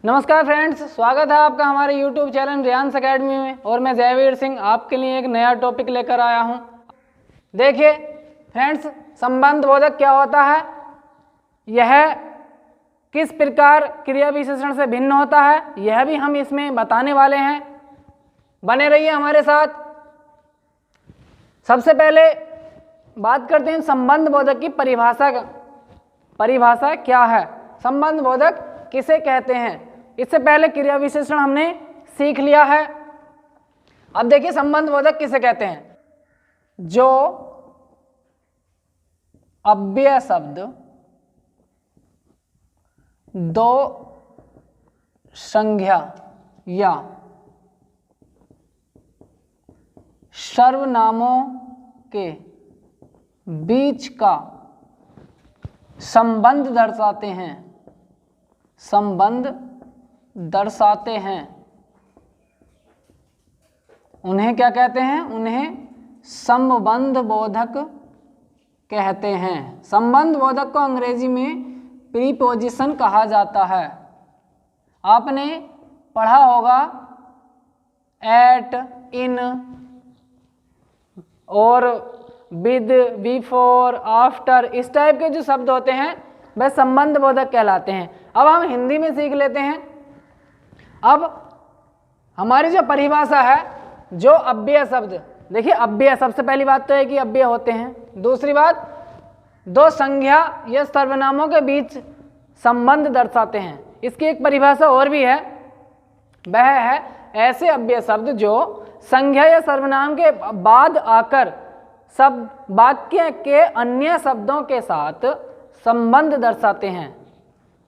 नमस्कार फ्रेंड्स, स्वागत है आपका हमारे YouTube चैनल रियांस एकेडमी में। और मैं जयवीर सिंह आपके लिए एक नया टॉपिक लेकर आया हूं। देखिए फ्रेंड्स, संबंध बोधक क्या होता है, यह किस प्रकार क्रिया विशेषण से भिन्न होता है, यह भी हम इसमें बताने वाले हैं। बने रहिए हमारे साथ। सबसे पहले बात करते हैं संबंध बोधक की परिभाषा क्या है, संबंध बोधक किसे कहते हैं। इससे पहले क्रिया विशेषण हमने सीख लिया है। अब देखिए संबंध बोधक किसे कहते हैं, जो अव्यय शब्द दो संज्ञा या सर्वनामों के बीच का संबंध दर्शाते हैं, उन्हें क्या कहते हैं, उन्हें संबंध बोधक कहते हैं। संबंध बोधक को अंग्रेजी में प्रीपोजिशन कहा जाता है। आपने पढ़ा होगा एट, इन और विद, बिफोर, आफ्टर, इस टाइप के जो शब्द होते हैं वह संबंध बोधक कहलाते हैं। अब हम हिंदी में सीख लेते हैं। अब हमारी जो परिभाषा है, जो अव्यय शब्द, देखिए अव्यय, सबसे पहली बात तो है कि अव्यय होते हैं। दूसरी बात, दो संज्ञा या सर्वनामों के बीच संबंध दर्शाते हैं। इसकी एक परिभाषा और भी है, वह है ऐसे अव्यय शब्द जो संज्ञा या सर्वनाम के बाद आकर सब वाक्य के अन्य शब्दों के साथ संबंध दर्शाते हैं,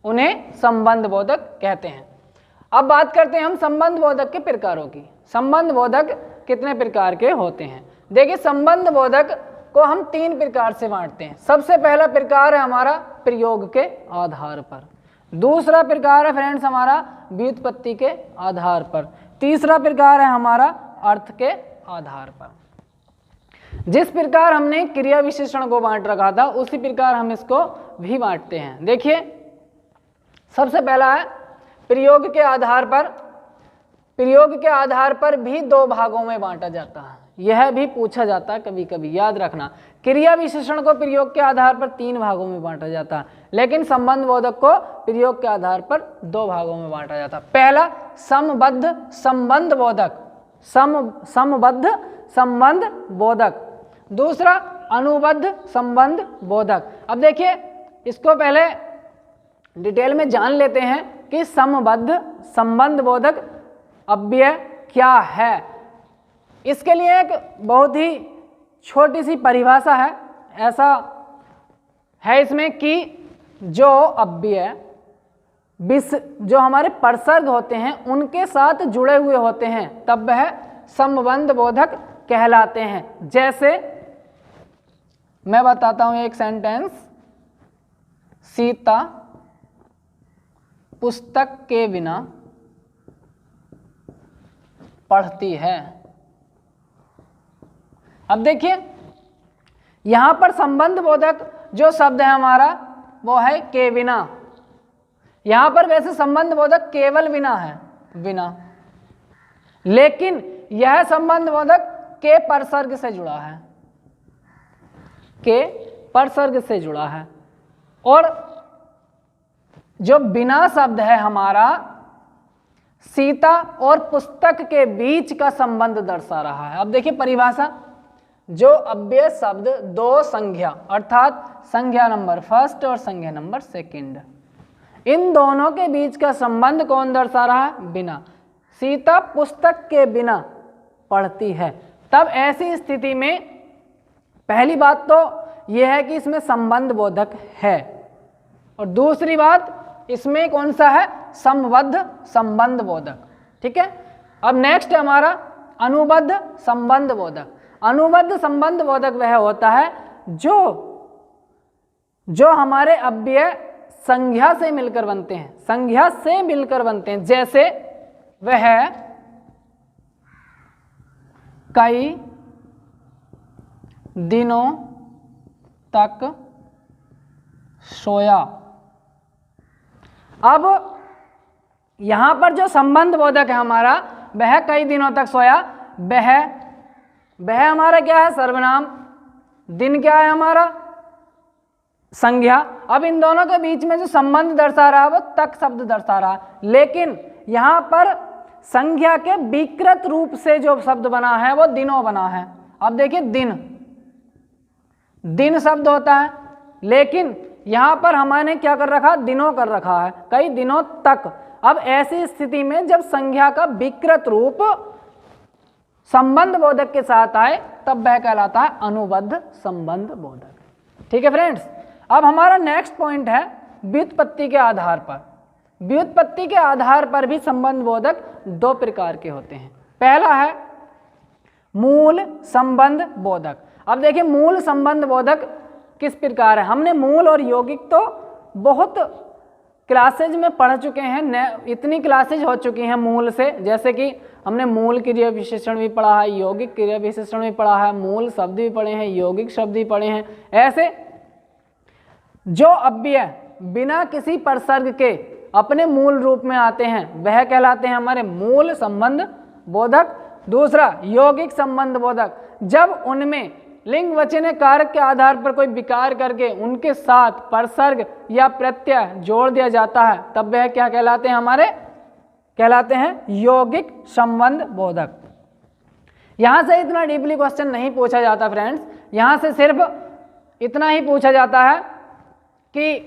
उन्हें संबंध बोधक कहते हैं। अब बात करते हैं हम संबंध बोधक के प्रकारों की। संबंध बोधक कितने प्रकार के होते हैं। देखिए संबंध बोधक को हम तीन प्रकार से बांटते हैं। सबसे पहला प्रकार है हमारा प्रयोग के आधार पर, दूसरा प्रकार है फ्रेंड्स हमारा व्युत्पत्ति के आधार पर, तीसरा प्रकार है हमारा अर्थ के आधार पर। जिस प्रकार हमने क्रिया विशेषण को बांट रखा था उसी प्रकार हम इसको भी बांटते हैं। देखिए सबसे पहला है प्रयोग के आधार पर। प्रयोग के आधार पर भी दो भागों में बांटा जाता है, यह भी पूछा जाता है कभी कभी, याद रखना। क्रिया विशेषण को प्रयोग के आधार पर तीन भागों में बांटा जाता है, लेकिन संबंध बोधक को प्रयोग के आधार पर दो भागों में बांटा जाता है। पहला समबद्ध संबंध बोधक, समबद्ध संबंध बोधक। दूसरा अनुबद्ध संबंध बोधक। अब देखिए इसको पहले डिटेल में जान लेते हैं कि समबद्ध संबंध बोधक अव्यय क्या है। इसके लिए एक बहुत ही छोटी सी परिभाषा है। ऐसा है इसमें कि जो अव्यय जो हमारे परसर्ग होते हैं उनके साथ जुड़े हुए होते हैं तब वह संबंध बोधक कहलाते हैं। जैसे मैं बताता हूं एक सेंटेंस, सीता पुस्तक के बिना पढ़ती है। अब देखिए यहां पर संबंध बोधक जो शब्द है हमारा वो है के बिना। यहां पर वैसे संबंध बोधक केवल बिना है, बिना, लेकिन यह संबंध बोधक के परसर्ग से जुड़ा है, के परसर्ग से जुड़ा है। और जो बिना शब्द है हमारा सीता और पुस्तक के बीच का संबंध दर्शा रहा है। अब देखिए परिभाषा, जो अव्यय शब्द दो संज्ञा अर्थात संज्ञा नंबर फर्स्ट और संज्ञा नंबर सेकंड, इन दोनों के बीच का संबंध कौन दर्शा रहा है, बिना। सीता पुस्तक के बिना पढ़ती है। तब ऐसी स्थिति में पहली बात तो यह है कि इसमें संबंध बोधक है, और दूसरी बात इसमें कौन सा है, समबद्ध संबंध बोधक। ठीक है। अब नेक्स्ट हमारा अनुबद्ध संबंध बोधक। अनुबद्ध संबंध बोधक वह होता है जो हमारे अव्यय संज्ञा से मिलकर बनते हैं, संज्ञा से मिलकर बनते हैं। जैसे वह कई दिनों तक सोया। अब यहाँ पर जो संबंध बोधक है हमारा, वह कई दिनों तक सोया, वह हमारा क्या है, सर्वनाम, दिन क्या है हमारा, संज्ञा। अब इन दोनों के बीच में जो संबंध दर्शा रहा है वो तक शब्द दर्शा रहा है, लेकिन यहाँ पर संज्ञा के विकृत रूप से जो शब्द बना है वो दिनों बना है। अब देखिए दिन शब्द होता है, लेकिन यहाँ पर हमने क्या कर रखा, दिनों कर रखा है, कई दिनों तक। अब ऐसी स्थिति में जब संज्ञा का विकृत रूप संबंध बोधक के साथ आए तब वह कहलाता है अनुबद्ध संबंध बोधक। ठीक है फ्रेंड्स, अब हमारा नेक्स्ट पॉइंट है व्युत्पत्ति के आधार पर। व्युत्पत्ति के आधार पर भी संबंध बोधक दो प्रकार के होते हैं। पहला है मूल संबंध बोधक। अब देखिए मूल संबंध बोधक किस प्रकार है, हमने मूल और यौगिक तो बहुत क्लासेज में पढ़ चुके हैं, इतनी क्लासेज हो चुकी हैं मूल से, जैसे कि हमने मूल क्रिया विशेषण भी पढ़ा है, यौगिक क्रिया विशेषण भी पढ़ा है, मूल शब्द भी पढ़े हैं, यौगिक शब्द भी पढ़े हैं। ऐसे जो अव्यय बिना किसी परसर्ग के अपने मूल रूप में आते हैं वह कहलाते हैं हमारे मूल संबंध बोधक। दूसरा यौगिक संबंध बोधक, जब उनमें लिंग वचन कारक के आधार पर कोई विकार करके उनके साथ परसर्ग या प्रत्यय जोड़ दिया जाता है तब वह क्या कहलाते हैं, हमारे कहलाते हैं यौगिक संबंध बोधक। यहाँ से इतना डीपली क्वेश्चन नहीं पूछा जाता फ्रेंड्स, यहाँ से सिर्फ इतना ही पूछा जाता है कि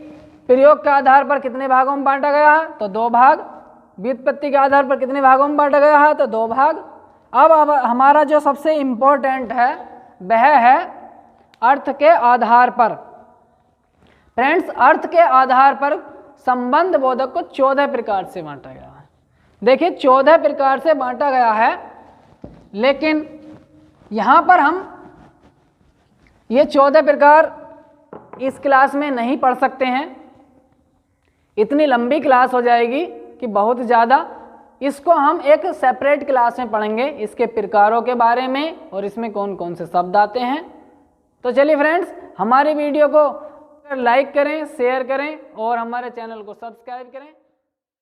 प्रयोग के आधार पर कितने भागों में बांटा गया है, तो 2 भाग। व्युत्पत्ति के आधार पर कितने भागों में बांटा गया है, तो 2 भाग। अब हमारा जो सबसे इम्पोर्टेंट है वह है अर्थ के आधार पर। फ्रेंड्स, अर्थ के आधार पर संबंध बोधक को 14 प्रकार से बांटा गया है। देखिए 14 प्रकार से बांटा गया है, लेकिन यहाँ पर हम ये 14 प्रकार इस क्लास में नहीं पढ़ सकते हैं, इतनी लंबी क्लास हो जाएगी कि बहुत ज़्यादा। इसको हम एक सेपरेट क्लास में पढ़ेंगे, इसके प्रकारों के बारे में और इसमें कौन कौन से शब्द आते हैं। तो चलिए फ्रेंड्स, हमारी वीडियो को लाइक करें, शेयर करें और हमारे चैनल को सब्सक्राइब करें।